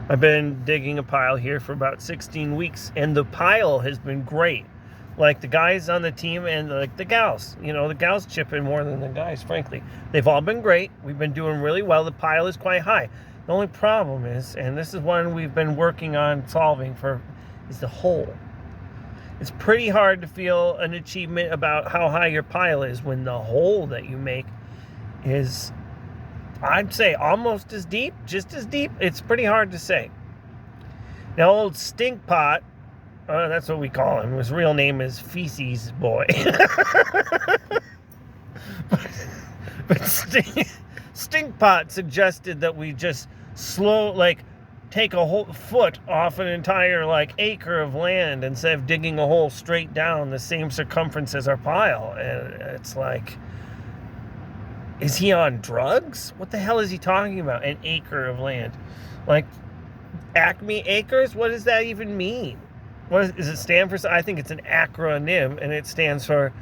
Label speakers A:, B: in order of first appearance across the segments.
A: I've been digging a pile here for about 16 weeks, and the pile has been great. Like the guys on the team and like the gals, the gals chip in more than the guys, frankly. They've all been great. We've been doing really well. The pile is quite high. The only problem is, and this is one we've been working on solving is the hole. It's pretty hard to feel an achievement about how high your pile is when the hole that you make is, I'd say, almost as deep, just as deep. It's pretty hard to say. Now, old Stink Pot, that's what we call him. His real name is Feces Boy. but Stink Pot suggested that we just take a whole foot off an entire acre of land instead of digging a hole straight down the same circumference as our pile. And it's like, is he on drugs? What the hell is he talking about? An acre of land. Like Acme Acres? What does that even mean? What does it stand for? I think it's an acronym, and it stands for,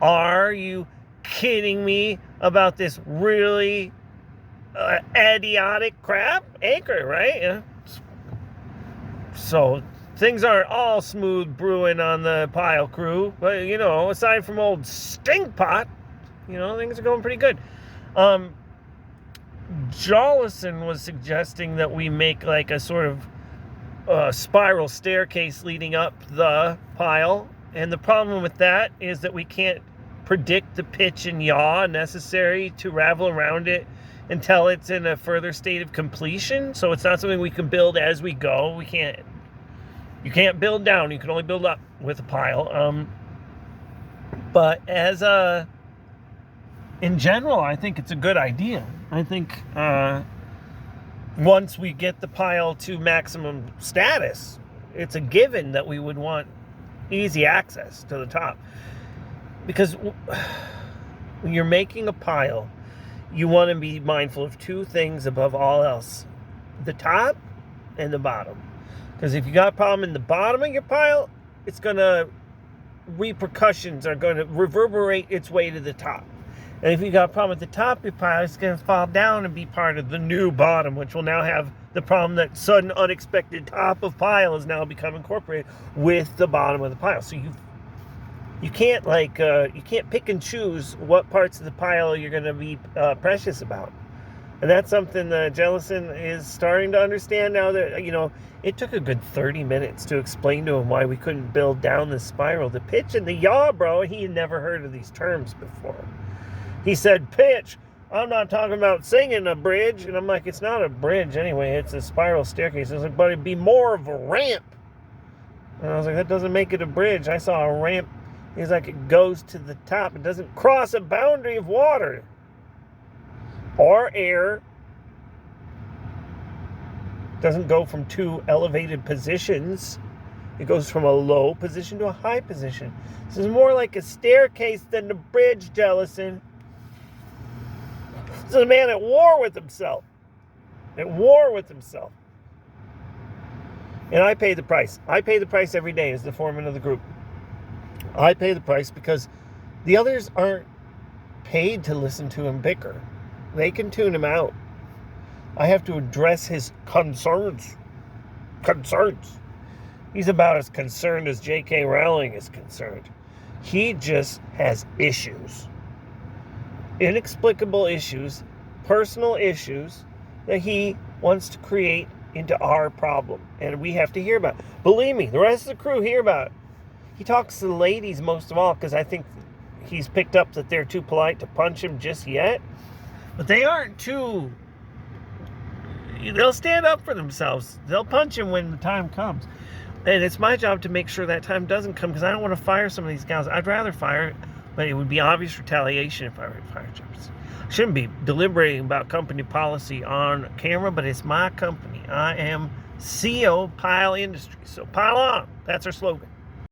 A: are you kidding me about this really idiotic crap? Acre, right? Yeah. So things aren't all smooth brewing on the pile crew, but aside from old Stink Pot, things are going pretty good. Jollison was suggesting that we make like a sort of spiral staircase leading up the pile, and the problem with that is that we can't predict the pitch and yaw necessary to ravel around it until it's in a further state of completion. So it's not something we can build as we go. You can't build down, you can only build up with a pile. But in general, I think it's a good idea. I think once we get the pile to maximum status, it's a given that we would want easy access to the top. Because when you're making a pile, you want to be mindful of two things above all else: the top and the bottom. Because if you got a problem in the bottom of your pile, repercussions are going to reverberate its way to the top. And if you got a problem at the top of your pile, it's going to fall down and be part of the new bottom, which will now have the problem that sudden unexpected top of pile has now become incorporated with the bottom of the pile. So you can't you can't pick and choose what parts of the pile you're going to be precious about. And that's something that Jellison is starting to understand now that, it took a good 30 minutes to explain to him why we couldn't build down the spiral. The pitch and the yaw, bro, he had never heard of these terms before. He said, pitch, I'm not talking about singing a bridge. And I'm like, it's not a bridge anyway, it's a spiral staircase. I was like, but it'd be more of a ramp. And I was like, that doesn't make it a bridge. I saw a ramp. He's like, it goes to the top. It doesn't cross a boundary of water or air. Doesn't go from two elevated positions. It goes from a low position to a high position. This is more like a staircase than a bridge, Jellison. This is a man at war with himself. At war with himself. And I pay the price. I pay the price every day as the foreman of the group. I pay the price because the others aren't paid to listen to him bicker. They can tune him out. I have to address his concerns. He's about as concerned as J.K. Rowling is concerned. He just has issues. Inexplicable issues, personal issues that he wants to create into our problem. And we have to hear about it. Believe me, the rest of the crew hear about it. He talks to the ladies most of all because I think he's picked up that they're too polite to punch him just yet. But they aren't too... They'll stand up for themselves. They'll punch him when the time comes. And it's my job to make sure that time doesn't come because I don't want to fire some of these gals. I'd rather fire, but it would be obvious retaliation if I were to fire Jefferson. I shouldn't be deliberating about company policy on camera, but it's my company. I am CEO of Pile Industries. So pile on. That's our slogan.